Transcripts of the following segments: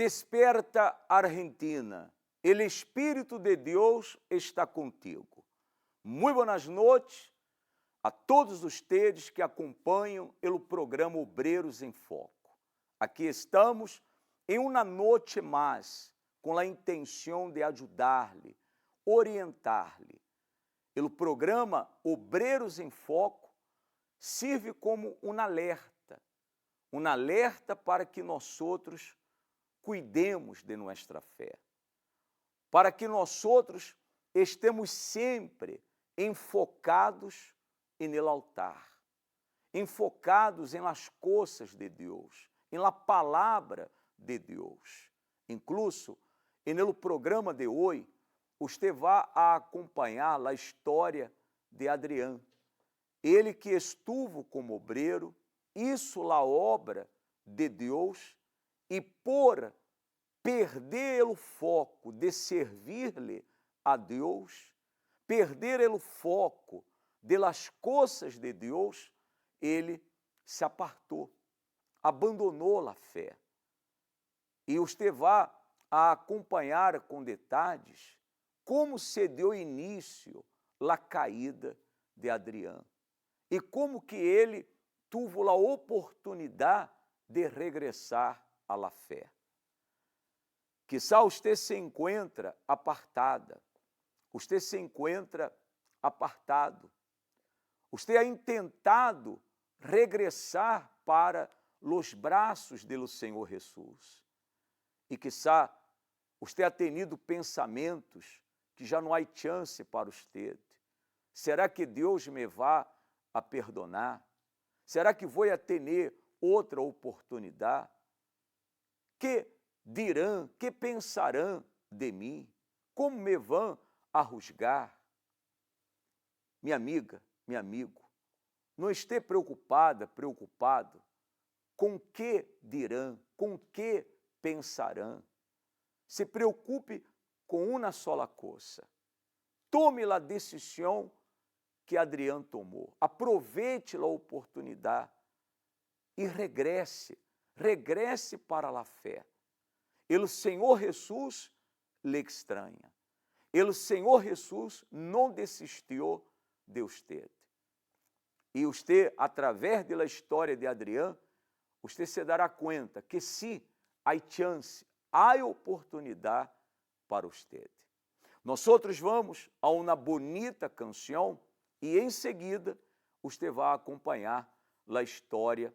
Desperta, Argentina, el Espírito de Deus está contigo. Muito boas noites a todos ustedes que acompanham o programa Obreiros em Foco. Aqui estamos em uma noite mais, com a intenção de ajudar-lhe, orientar-lhe. O programa Obreiros em Foco serve como um alerta para que nós outros cuidemos de nossa fé, para que nós outros estemos sempre enfocados no altar, enfocados em las coisas de Deus, em la palavra de Deus. Incluso, no programa de hoje, você vai acompanhar a história de Adrián, ele que estuvo como obreiro, hizo a obra de Deus e por perder o foco de servir-lhe a Deus, perder o foco de las coisas de Deus, ele se apartou, abandonou a fé. E você vai acompanhar com detalhes como se deu início a caída de Adrián e como que ele teve a oportunidade de regressar à la fé. Quizá você se encontra apartada, você se encontra apartado, você ha intentado regressar para os braços do Senhor Jesus. E quizá você ha tenido pensamentos que já não há chance para você. Será que Deus me vai a perdonar? Será que vou a ter outra oportunidade? Que dirão, que pensarão de mim? Como me vão a julgar? Minha amiga, meu amigo, não esteja preocupado com que dirão, com que pensarão. Se preocupe com uma sola coisa. Tome a decisão que Adrián tomou. Aproveite a oportunidade e regresse para a fé. O Senhor Jesus lhe extraña. O Senhor Jesus não desistiu de você. E você, através da história de Adrián, você se dará conta que sim, há chance, há oportunidade para você. Nós outros vamos a uma bonita canção e em seguida você vai acompanhar a história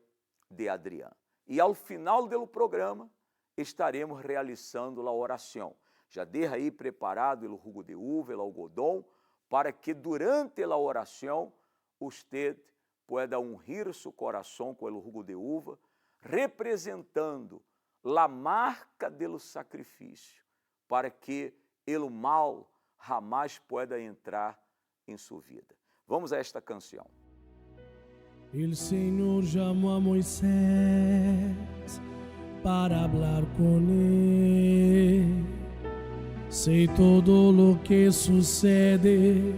de Adrián. E ao final do programa estaremos realizando a oração. Já deixa aí preparado o jugo de uva, o algodão, para que durante a oração você pueda ungir seu coração com o jugo de uva, representando a marca do sacrifício, para que o mal jamais pueda entrar em sua vida. Vamos a esta canção. El Señor llamó a Moisés para hablar con él. Sé todo lo que sucede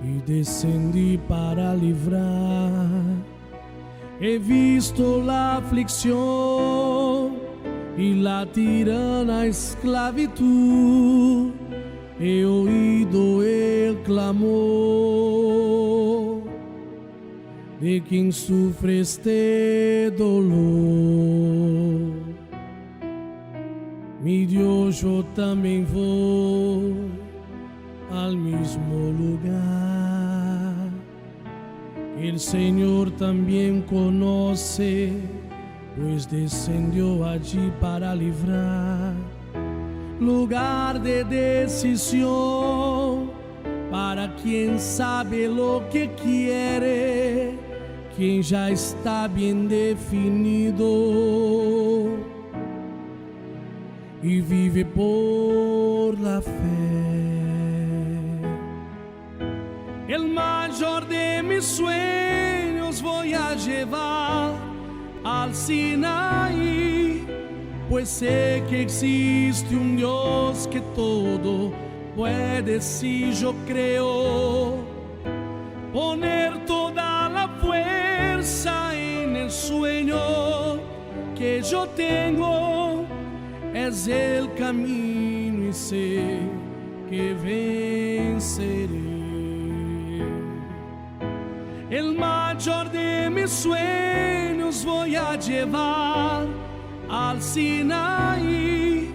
y descendí para livrar. He visto la aflicción y la tirana esclavitud. He oído el clamor de quien sufre este dolor. Mi Dios, yo también voy al mismo lugar. El Señor también conoce, pues descendió allí para livrar. Lugar de decisión para quien sabe lo que quiere, quien ya está bien definido y vive por la fe. El mayor de mis sueños voy a llevar al Sinaí, pues sé que existe un Dios que todo puede, si yo creo, poner toda la fuerza en el sueño que yo tengo. es el camino y sé que venceré. El mayor de mis sueños voy a llevar al Sinaí,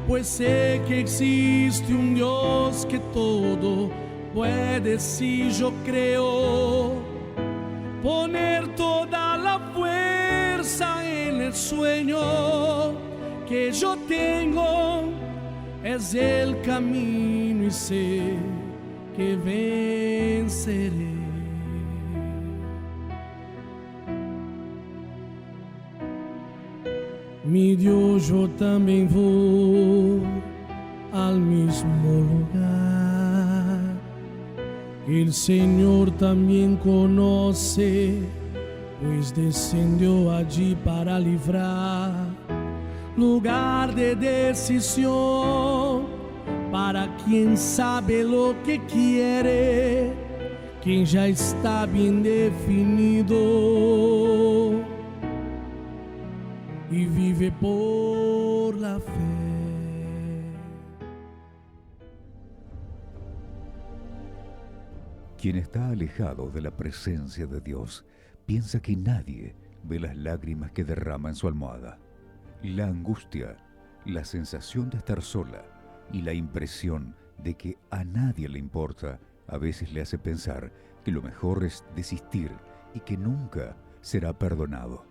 pues sé que existe un Dios que todo puede, si yo creo, poner toda la fuerza en el sueño que yo tengo. Es el camino y sé que venceré. Mi Dios, yo también voy al mismo lugar. El Señor también conoce, pues descendió allí para librar. Lugar de decisión para quien sabe lo que quiere, quien ya está bien definido y vive por la fe. Quien está alejado de la presencia de Dios piensa que nadie ve las lágrimas que derrama en su almohada. La angustia, la sensación de estar sola y la impresión de que a nadie le importa a veces le hace pensar que lo mejor es desistir y que nunca será perdonado.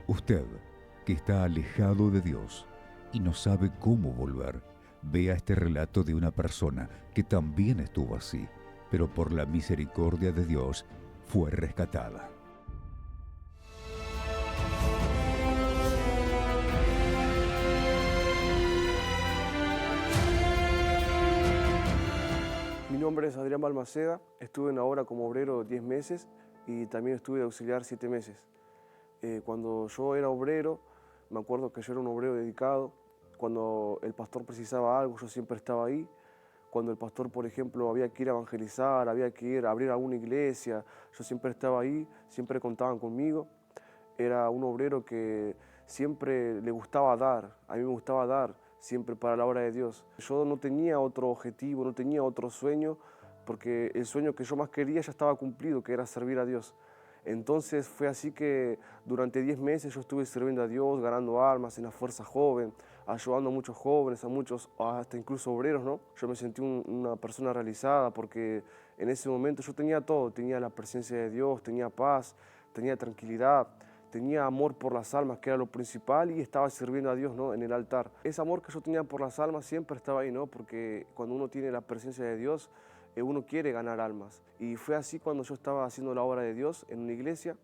Usted, que está alejado de Dios y no sabe cómo volver, vea este relato de una persona que también estuvo así, pero por la misericordia de Dios fue rescatada. Mi nombre es Adrián Balmaceda, estuve en la obra como obrero 10 meses y también estuve de auxiliar 7 meses. Cuando yo era obrero, me acuerdo que yo era un obrero dedicado. Cuando el pastor precisaba algo, yo siempre estaba ahí. Cuando el pastor, por ejemplo, había que ir a evangelizar, había que ir a abrir alguna iglesia, yo siempre estaba ahí, siempre contaban conmigo. Era un obrero que siempre le gustaba dar, a mí me gustaba dar siempre para la obra de Dios. Yo no tenía otro objetivo, no tenía otro sueño, porque el sueño que yo más quería ya estaba cumplido, que era servir a Dios. Entonces fue así que durante 10 meses yo estuve sirviendo a Dios, ganando almas en la Fuerza Joven, ayudando a muchos jóvenes, a muchos, hasta incluso obreros, ¿no? Yo me sentí una persona realizada porque en ese momento yo tenía todo, tenía la presencia de Dios, tenía paz, tenía tranquilidad, tenía amor por las almas, que era lo principal, y estaba sirviendo a Dios, ¿no?, en el altar. Ese amor que yo tenía por las almas siempre estaba ahí, ¿no?, porque cuando uno tiene la presencia de Dios, uno quiere ganar almas. Y fue así cuando yo estaba haciendo la obra de Dios en una iglesia,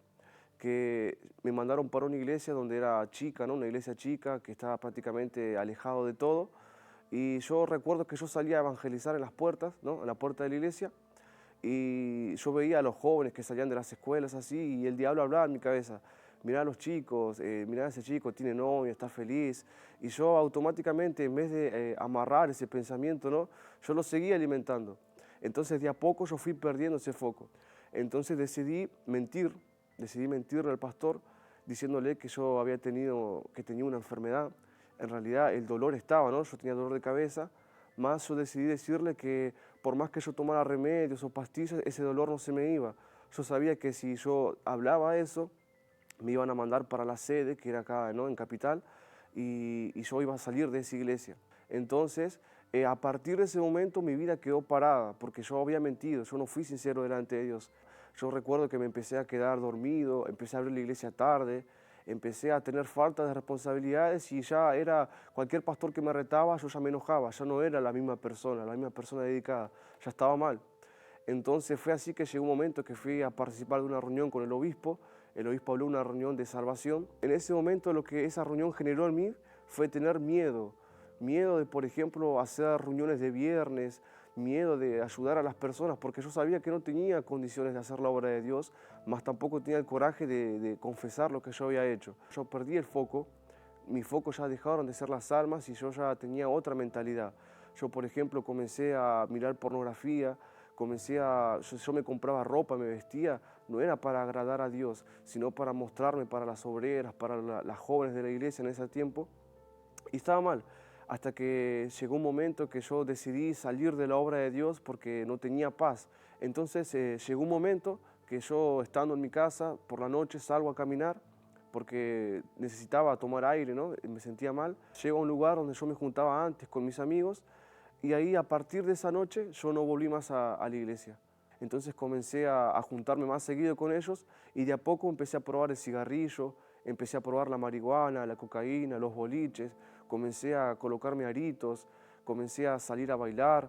que me mandaron para una iglesia donde era chica, ¿no?, una iglesia chica que estaba prácticamente alejado de todo. Y yo recuerdo que yo salía a evangelizar en las puertas, ¿no?, en la puerta de la iglesia, y yo veía a los jóvenes que salían de las escuelas así, y el diablo hablaba en mi cabeza: mirá a los chicos, mirá a ese chico, tiene novia, está feliz. Y yo automáticamente, en vez de amarrar ese pensamiento, ¿no?, yo lo seguía alimentando. Entonces de a poco yo fui perdiendo ese foco. Entonces decidí mentirle al pastor diciéndole que yo que tenía una enfermedad. En realidad el dolor estaba, ¿no? Yo tenía dolor de cabeza, más yo decidí decirle que por más que yo tomara remedios o pastillas, ese dolor no se me iba. Yo sabía que si yo hablaba eso, me iban a mandar para la sede, que era acá, ¿no?, en Capital, y yo iba a salir de esa iglesia. Entonces, a partir de ese momento mi vida quedó parada, porque yo había mentido, yo no fui sincero delante de Dios. Yo recuerdo que me empecé a quedar dormido, empecé a abrir la iglesia tarde, empecé a tener falta de responsabilidades, y ya era cualquier pastor que me retaba, yo ya me enojaba, ya no era la misma persona dedicada, ya estaba mal. Entonces fue así que llegó un momento que fui a participar de una reunión con el obispo habló de una reunión de salvación. En ese momento lo que esa reunión generó en mí fue tener miedo de, por ejemplo, hacer reuniones de viernes, miedo de ayudar a las personas, porque yo sabía que no tenía condiciones de hacer la obra de Dios, más tampoco tenía el coraje de confesar lo que yo había hecho. Yo perdí el foco, mi foco ya dejaron de ser las almas y yo ya tenía otra mentalidad. Yo, por ejemplo, comencé a mirar pornografía, yo me compraba ropa, me vestía, no era para agradar a Dios, sino para mostrarme para las obreras, para las jóvenes de la iglesia en ese tiempo. Y estaba mal, hasta que llegó un momento que yo decidí salir de la obra de Dios porque no tenía paz. Entonces llegó un momento que yo, estando en mi casa, por la noche salgo a caminar porque necesitaba tomar aire, ¿no? Me sentía mal. Llego a un lugar donde yo me juntaba antes con mis amigos y ahí, a partir de esa noche, yo no volví más a la iglesia. Entonces comencé a juntarme más seguido con ellos y de a poco empecé a probar el cigarrillo, empecé a probar la marihuana, la cocaína, los boliches, comencé a colocarme aritos, comencé a salir a bailar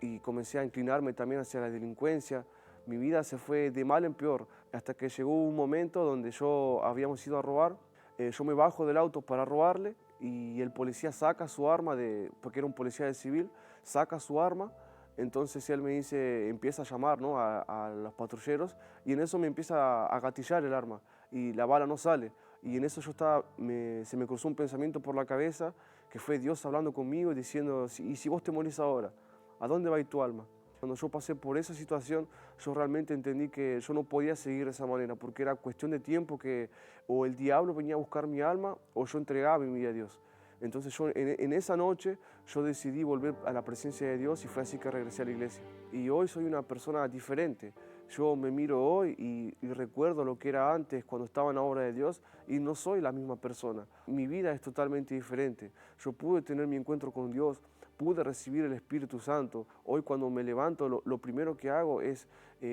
y comencé a inclinarme también hacia la delincuencia. Mi vida se fue de mal en peor, hasta que llegó un momento donde habíamos ido a robar. Yo me bajo del auto para robarle y el policía saca su arma, porque era un policía de civil, saca su arma. Entonces él me dice, empieza a llamar, ¿no?, a los patrulleros, y en eso me empieza a gatillar el arma y la bala no sale. Y en eso se me cruzó un pensamiento por la cabeza, que fue Dios hablando conmigo y diciendo, ¿y si vos te morís ahora? ¿A dónde va a ir tu alma? Cuando yo pasé por esa situación, yo realmente entendí que yo no podía seguir de esa manera, porque era cuestión de tiempo que o el diablo venía a buscar mi alma o yo entregaba mi vida a Dios. Entonces yo en esa noche yo decidí volver a la presencia de Dios y fue así que regresé a la iglesia. Y hoy soy una persona diferente. Yo me miro hoy y recuerdo lo que era antes cuando estaba en la obra de Dios y no soy la misma persona. Mi vida es totalmente diferente. Yo pude tener mi encuentro con Dios, pude recibir el Espíritu Santo. Hoy cuando me levanto lo primero que hago es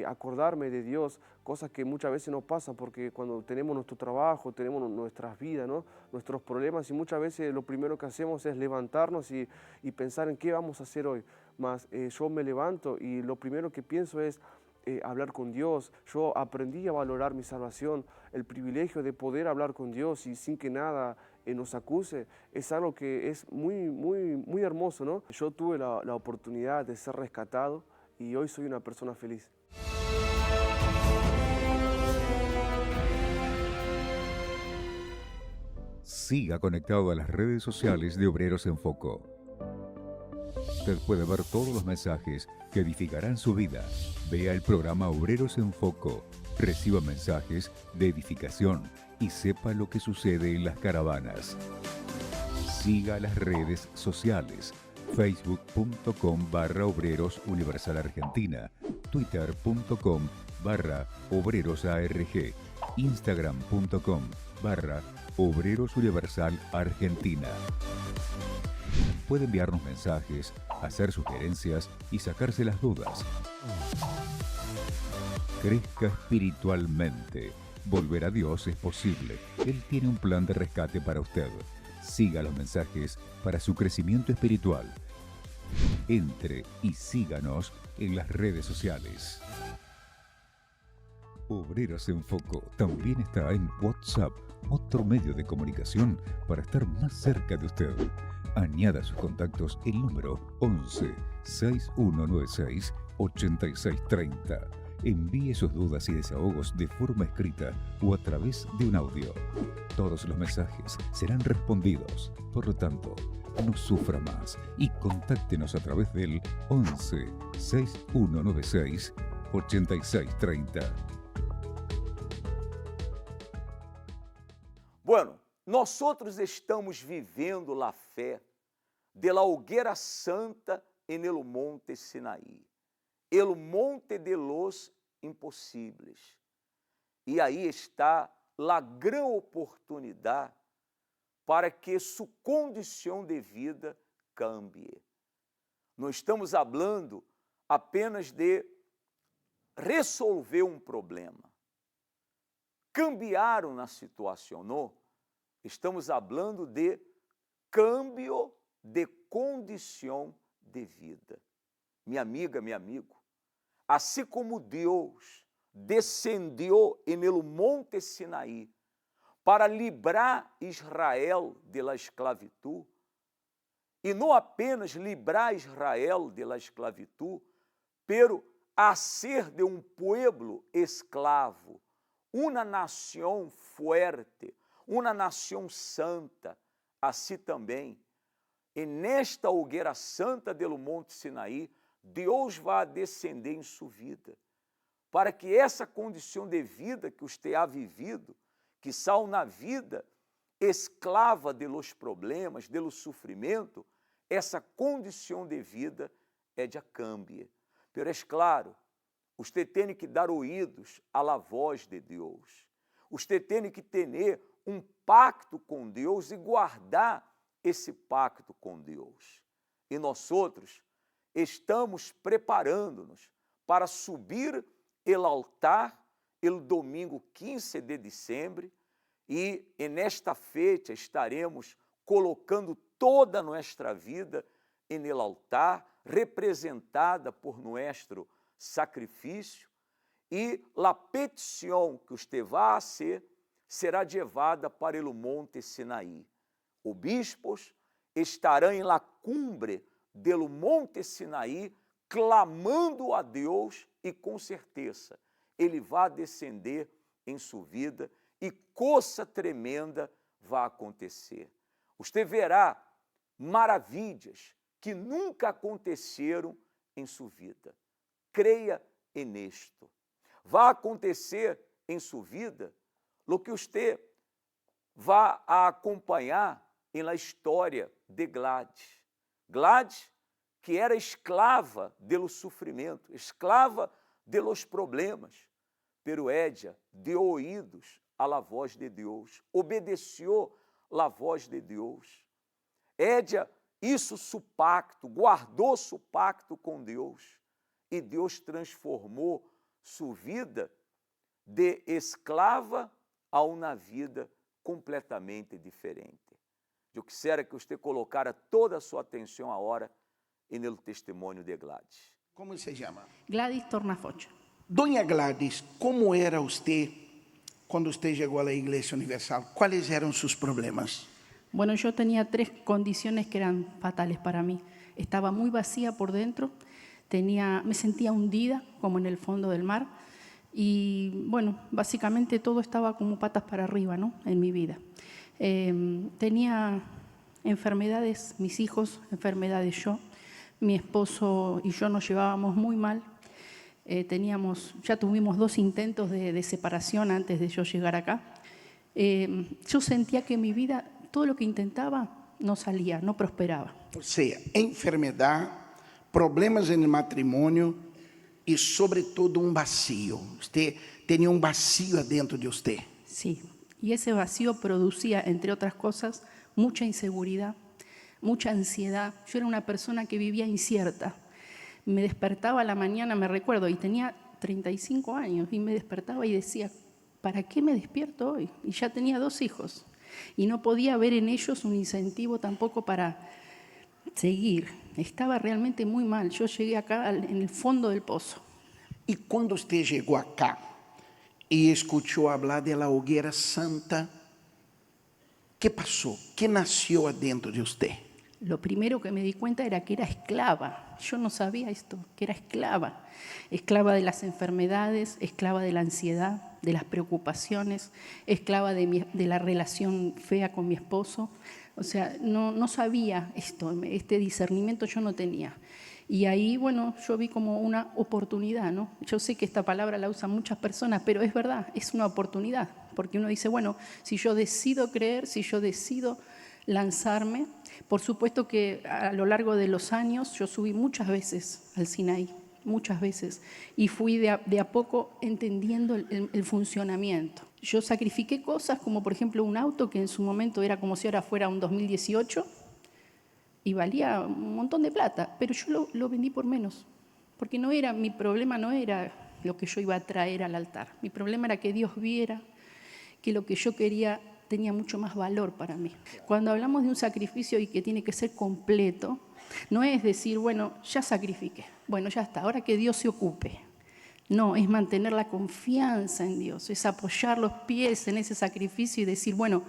acordarme de Dios, cosas que muchas veces no pasan porque cuando tenemos nuestro trabajo, tenemos nuestras vidas, ¿no?, nuestros problemas, y muchas veces lo primero que hacemos es levantarnos y pensar en qué vamos a hacer hoy. Mas yo me levanto y lo primero que pienso es hablar con Dios. Yo aprendí a valorar mi salvación, el privilegio de poder hablar con Dios y sin que nada nos acuse, es algo que es muy, muy, muy hermoso, ¿no? Yo tuve la oportunidad de ser rescatado y hoy soy una persona feliz. Siga conectado a las redes sociales de Obreros en Foco. Usted puede ver todos los mensajes que edificarán su vida. Vea el programa Obreros en Foco, reciba mensajes de edificación y sepa lo que sucede en las caravanas. Siga las redes sociales: facebook.com/Obreros Universal Argentina, twitter.com/ObrerosARG, instagram.com/Obreros Universal Argentina. Puede enviarnos mensajes, hacer sugerencias y sacarse las dudas. Crezca espiritualmente. Volver a Dios es posible. Él tiene un plan de rescate para usted. Siga los mensajes para su crecimiento espiritual. Entre y síganos en las redes sociales. Obreros en Foco también está en WhatsApp, otro medio de comunicación para estar más cerca de usted. Añada a sus contactos el número 11 6196 8630. Envíe sus dudas y desahogos de forma escrita o a través de un audio. Todos los mensajes serán respondidos. Por lo tanto, no sufra más y contáctenos a través del 11 6196 8630. Bueno, nós outros estamos vivendo a fé de la hoguera santa en el monte Sinaí, el monte de los impossíveis. E aí está a grande oportunidade para que sua condição de vida cambie. Não estamos falando apenas de resolver um problema, cambiar uma situação, não. Estamos falando de cambio de condição de vida. Minha amiga, meu amigo, assim como Deus descendeu no monte Sinaí para livrar Israel de la esclavitud, e não apenas livrar Israel de la esclavitud, pero hacer de um pueblo esclavo, uma nação fuerte, uma nação santa, assim também, e nesta hogueira santa do monte Sinaí, Deus vai descender em sua vida, para que essa condição de vida que você ha vivido, que são na vida esclava de los problemas, de lo sofrimento, essa condição de vida é de cambie. Pero é claro, você tem que dar ouvidos à la voz de Deus. Você tem que ter um pacto com Deus e guardar esse pacto com Deus. E nós outros estamos preparando-nos para subir o altar el domingo 15 de dezembro e nesta feita estaremos colocando toda a nossa vida em el altar, representada por nosso sacrifício, e a petição que você vai fazer será levada para o monte Sinaí. Os bispos estarão em la cumbre do monte Sinaí, clamando a Deus, e com certeza Ele vai descender em sua vida e coisa tremenda vai acontecer. Você verá maravilhas que nunca aconteceram em sua vida. Creia nisto. Vai acontecer em sua vida o que você vai acompanhar na história de Gladys. Gladys, que era esclava do sofrimento, esclava de los problemas, pero ella deu ouvidos à la voz de Deus, obedeceu a voz de Deus. Ella hizo su pacto, guardou su pacto com Deus, e Deus transformou sua vida de esclava a uma vida completamente diferente. Eu quisera que você colocara toda a sua atenção agora no testemunho de Gladys. ¿Cómo se llama? Gladys Tornafocha. Doña Gladys, ¿cómo era usted cuando usted llegó a la Iglesia Universal? ¿Cuáles eran sus problemas? Bueno, yo tenía 3 condiciones que eran fatales para mí. Estaba muy vacía por dentro, me sentía hundida como en el fondo del mar y, bueno, básicamente todo estaba como patas para arriba, ¿no?, en mi vida. Tenía enfermedades, mis hijos, enfermedades yo. Mi esposo y yo nos llevábamos muy mal. Ya tuvimos 2 intentos de separación antes de yo llegar acá. Yo sentía que mi vida, todo lo que intentaba, no salía, no prosperaba. O sea, enfermedad, problemas en el matrimonio y sobre todo un vacío. Usted tenía un vacío adentro de usted. Sí, y ese vacío producía, entre otras cosas, mucha inseguridad, mucha ansiedad. Yo era una persona que vivía incierta. Me despertaba a la mañana, me recuerdo, y tenía 35 años, y me despertaba y decía, ¿para qué me despierto hoy? Y ya tenía 2 hijos, y no podía ver en ellos un incentivo tampoco para seguir. Estaba realmente muy mal. Yo llegué acá en el fondo del pozo. Y cuando usted llegó acá y escuchó hablar de la hoguera santa, ¿qué pasó? ¿Qué nació adentro de usted? Lo primero que me di cuenta era que era esclava. Yo no sabía esto, que era esclava. Esclava de las enfermedades, esclava de la ansiedad, de las preocupaciones, esclava de la relación fea con mi esposo. O sea, no sabía esto, este discernimiento yo no tenía. Y ahí, bueno, yo vi como una oportunidad, ¿no? Yo sé que esta palabra la usan muchas personas, pero es verdad, es una oportunidad. Porque uno dice, bueno, si yo decido creer, si yo decido lanzarme, por supuesto que a lo largo de los años yo subí muchas veces al Sinaí, muchas veces, y fui de a poco entendiendo el funcionamiento. Yo sacrifiqué cosas como, por ejemplo, un auto que en su momento era como si ahora fuera un 2018 y valía un montón de plata, pero yo lo vendí por menos, porque mi problema no era lo que yo iba a traer al altar. Mi problema era que Dios viera que lo que yo quería tenía mucho más valor para mí. Cuando hablamos de un sacrificio y que tiene que ser completo, no es decir, bueno, ya sacrifiqué, bueno, ya está, ahora que Dios se ocupe. No, es mantener la confianza en Dios, es apoyar los pies en ese sacrificio y decir, bueno,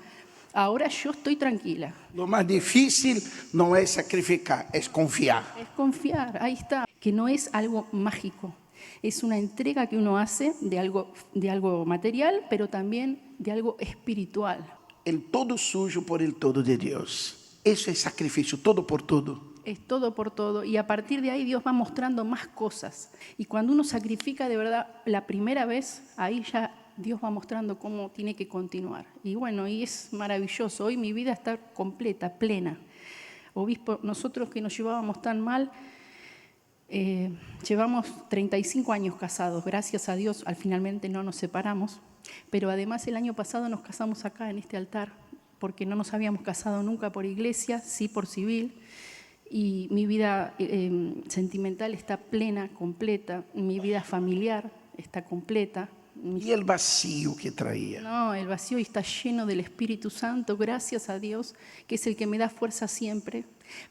ahora yo estoy tranquila. Lo más difícil no es sacrificar, es confiar. Es confiar, ahí está, que no es algo mágico. Es una entrega que uno hace de algo material, pero también de algo espiritual. El todo suyo por el todo de Dios. Eso es sacrificio, todo por todo. es todo por todo, y a partir de ahí Dios va mostrando más cosas. Y cuando uno sacrifica de verdad la primera vez, ahí ya Dios va mostrando cómo tiene que continuar. Y bueno, y es maravilloso. Hoy mi vida está completa, plena. Obispo, nosotros que nos llevábamos tan mal, llevamos 35 años casados, gracias a Dios, finalmente no nos separamos, pero además el año pasado nos casamos acá en este altar, porque no nos habíamos casado nunca por iglesia, sí por civil, y mi vida sentimental está plena, completa, mi vida familiar está completa. E o vazio que traía. No, el vacío está lleno del Espíritu Santo, gracias a Dios, que es el que me da fuerza siempre.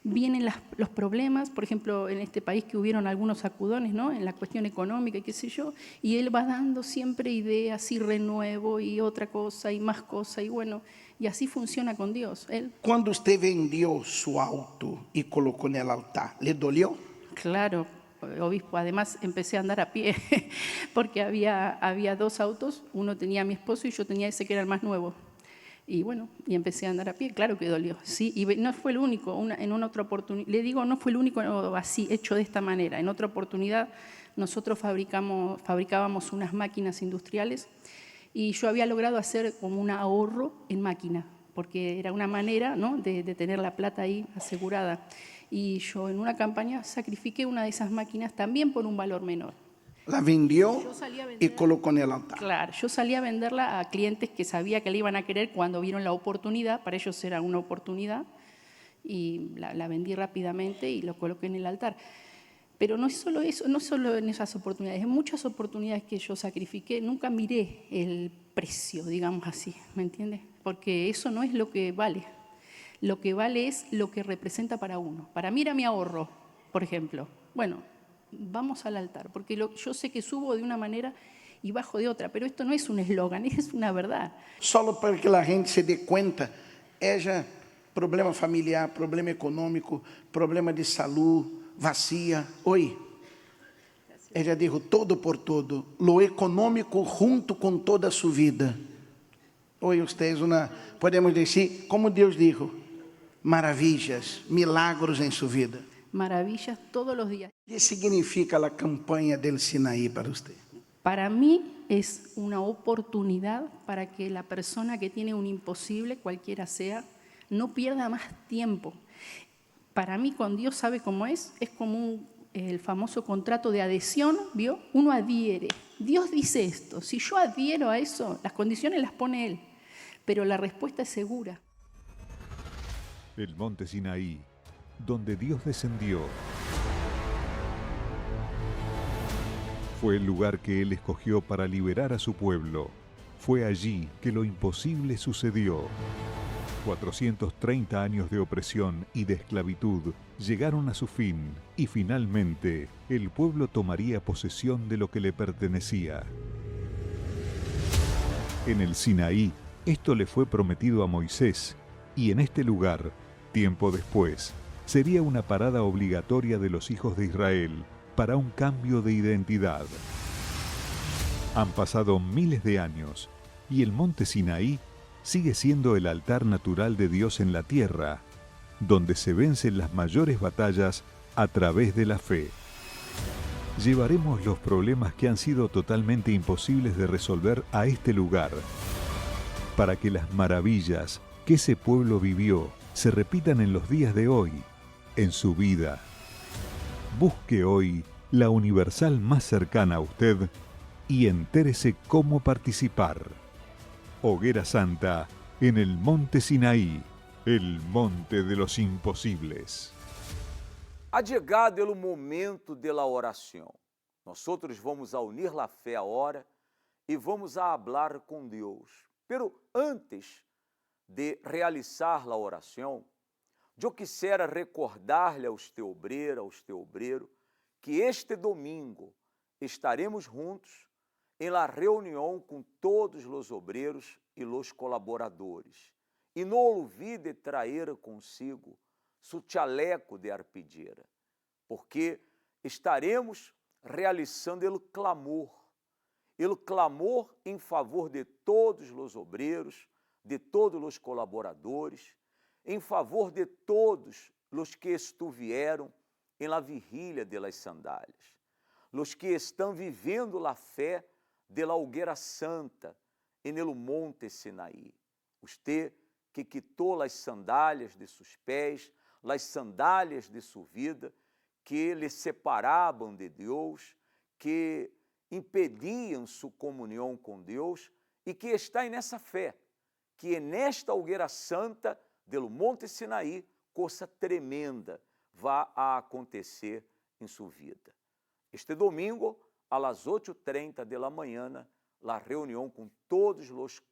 Vienen los problemas, por ejemplo, en este país que hubieron algunos sacudones, ¿no? En la cuestión económica y qué sé yo, y Él va dando siempre ideas y renuevo y otra cosa y más cosa, y bueno, y así funciona con Dios. Él, Quando usted vendió su auto y colocó en el altar, ¿le dolió? claro, obispo, además empecé a andar a pie, porque había dos autos, uno tenía a mi esposo y yo tenía ese que era el más nuevo. Y bueno, y empecé a andar a pie, claro que dolió, sí, y no fue el único, en una otra oportunidad, le digo, no fue el único así, hecho de esta manera. En otra oportunidad nosotros fabricábamos unas máquinas industriales y yo había logrado hacer como un ahorro en máquina, porque era una manera, ¿no?, de tener la plata ahí asegurada. Y yo en una campaña sacrifiqué una de esas máquinas también por un valor menor. La vendió Yo salí a y vender. colocó en el altar. Claro, yo salí a venderla a clientes que sabía que la iban a querer cuando vieron la oportunidad, para ellos era una oportunidad, y la vendí rápidamente y lo coloqué en el altar. Pero no es solo eso, no solo en esas oportunidades, en muchas oportunidades que yo sacrifiqué, nunca miré el precio, digamos así, ¿me entiendes? Porque eso no es lo que vale. Lo que vale es lo que representa para uno. Para mí era mi ahorro, por ejemplo. Bueno, vamos al altar, porque yo sé que subo de una manera y bajo de otra, pero esto no es un eslogan, es una verdad. Solo para que la gente se dé cuenta, ella, problema familiar, problema econômico, problema de salud, vacía. Oi, ella dijo todo por todo, lo econômico junto com toda a sua vida. Oi, ustedes podemos dizer, como Deus dijo, maravillas, milagros em sua vida. Maravillas todos los días. ¿Qué significa la campaña del Sinaí para usted? Para mí es una oportunidad para que la persona que tiene un imposible, cualquiera sea, no pierda más tiempo. Para mí, con Dios, ¿sabe cómo es? Es como el famoso contrato de adhesión, ¿vio? Uno adhiere. Dios dice esto, si yo adhiero a eso, las condiciones las pone Él, pero la respuesta es segura. El monte Sinaí, donde Dios descendió, fue el lugar que Él escogió para liberar a su pueblo. Fue allí que lo imposible sucedió. 430 años de opresión y de esclavitud llegaron a su fin y finalmente el pueblo tomaría posesión de lo que le pertenecía. En el Sinaí, esto le fue prometido a Moisés y en este lugar, tiempo después, sería una parada obligatoria de los hijos de Israel para un cambio de identidad. Han pasado miles de años y el monte Sinaí sigue siendo el altar natural de Dios en la tierra, donde se vencen las mayores batallas a través de la fe. Llevaremos los problemas que han sido totalmente imposibles de resolver a este lugar, para que las maravillas que ese pueblo vivió se repitan en los días de hoy, en su vida. Busque hoy la universal más cercana a usted y entérese cómo participar. Hoguera Santa en el Monte Sinaí, el monte de los imposibles. Ha chegado o momento da oração. Nós vamos a unir a fé à hora e vamos a hablar com Deus. Pero antes de realizar a oração, eu quisiera recordar-lhe a usted obreiro, que este domingo estaremos juntos em la reunião com todos os obreiros e os colaboradores. E não olvide trazer consigo su chaleco de arpidera, porque estaremos realizando o clamor em favor de todos os obreiros, de todos os colaboradores, em favor de todos los que estuvieron en la vigilia de las sandálias, los que estão vivendo la fé de la hoguera santa en el monte Sinaí. Usted que quitou las sandálias de sus pés, las sandálias de sua vida, que lhe separavam de Deus, que impediam sua comunhão com Deus e que está nessa fé, que nesta hoguera santa do Monte Sinaí, coisa tremenda vai acontecer em sua vida. Este domingo, às 8h30 da manhã, a reunião com todos os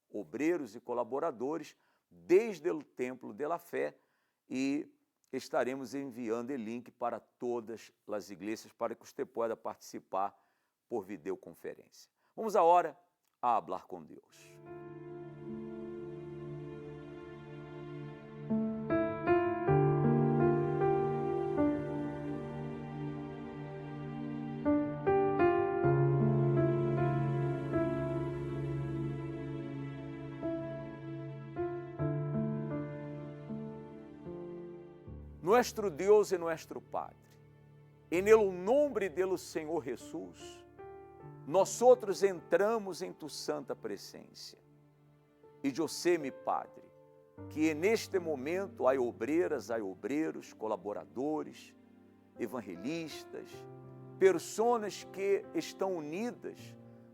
obreiros e colaboradores desde o Templo de la Fé e estaremos enviando o link para todas as igrejas para que você possa participar por videoconferência. Vamos agora a falar com Deus. Nuestro Deus e nuestro Padre, en el nombre do Senhor Jesus, nós outros entramos em tu santa presença. E eu sei, meu Padre, que neste momento há obreiras, há obreiros, colaboradores, evangelistas, pessoas que estão unidas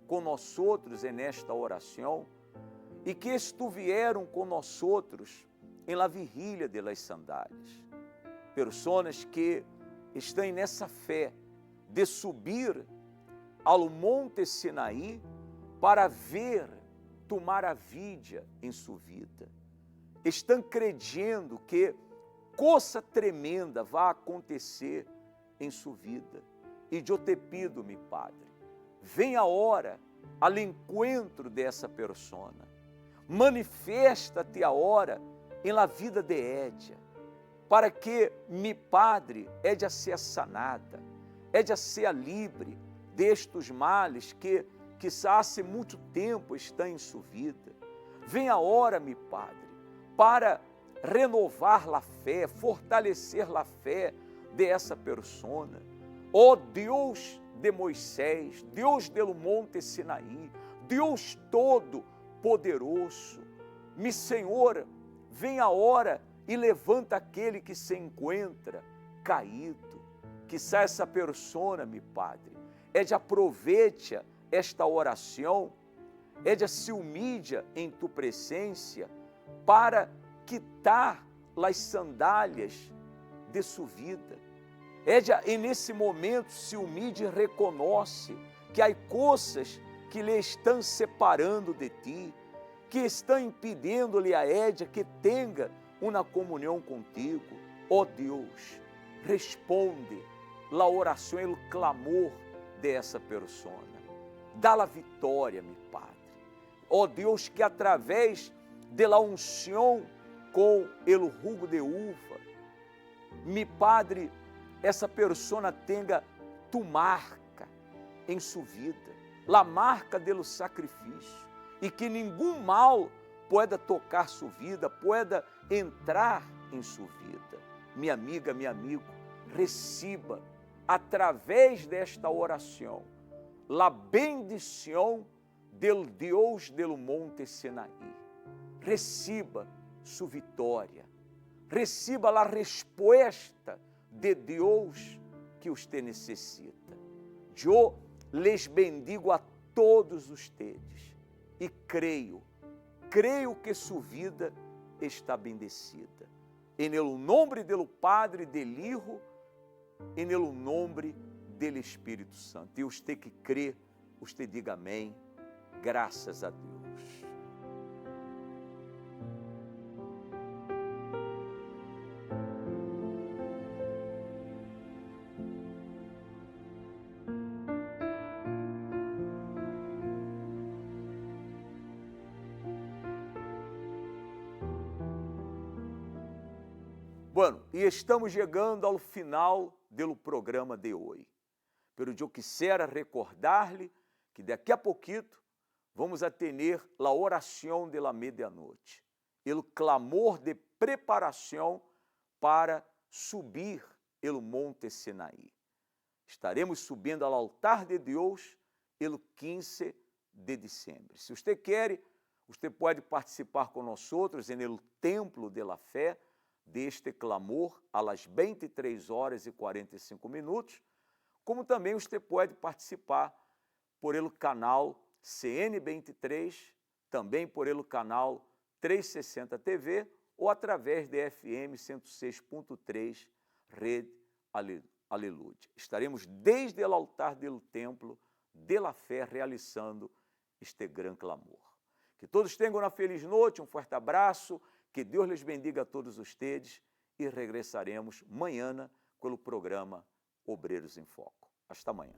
com nós outros nesta oração e que estuvieram com nós outros em la vigília de las sandálias. Pessoas que estão nessa fé de subir ao Monte Sinaí para ver tu maravilha em sua vida. Estão crendo que coisa tremenda vai acontecer em sua vida. E eu te pido, meu Padre, vem a hora ao encontro dessa persona. Manifesta-te a hora em la vida de Édia, para que mi Padre ella seja sanada, ella seja livre destes males que quizás há muito tempo estão em sua vida. Vem a hora, mi Padre, para renovar a fé, fortalecer a fé dessa persona. Ó Deus de Moisés, Deus do Monte Sinaí, Deus Todo-Poderoso, mi Senhor, vem a hora e levanta aquele que se encontra caído. Quizá essa persona, meu Padre, aproveite esta oração, se humilha em tu presença para quitar as sandálias de sua vida. E nesse momento se humilha e reconhece que há coisas que lhe estão separando de ti, que estão impedindo-lhe a Édia que tenha uma comunhão contigo. Ó Deus, responde a oração e o clamor dessa persona. Dá a vitória, meu Padre. Ó Deus, que através da unção com o jugo de uva, meu Padre, essa persona tenha tu marca em sua vida, a marca do sacrifício, e que nenhum mal pueda tocar sua vida, pueda entrar em sua vida. Minha amiga, meu amigo, receba, através desta oração, a bendição do Deus do Monte Sinaí. Receba sua vitória, receba a resposta de Deus que você necessita. Eu les bendigo a todos ustedes e creio que sua vida está bendecida. Em el nome do Padre, do Hijo, em el nome do Espírito Santo. E você que crê, você diga amém. Graças a Deus. Bueno, e estamos chegando ao final do programa de hoje. Pero eu quisiera recordar-lhe que daqui a pouquinho vamos a ter a oração de la medianoite, o clamor de preparação para subir el monte Sinaí. Estaremos subindo ao altar de Deus el 15 de diciembre. Se você quer, você pode participar com nós outros en el templo de la fé deste clamor a las 23h45 minutos, como também você pode participar por el canal CN23, também por el canal 360 TV ou através de FM 106.3 Rede Aleluia. Estaremos desde o altar do templo de la fé realizando este grande clamor. Que todos tenham uma feliz noite, um forte abraço, que Deus lhes bendiga a todos ustedes e regressaremos amanhã com o programa Obreiros em Foco. Hasta amanhã.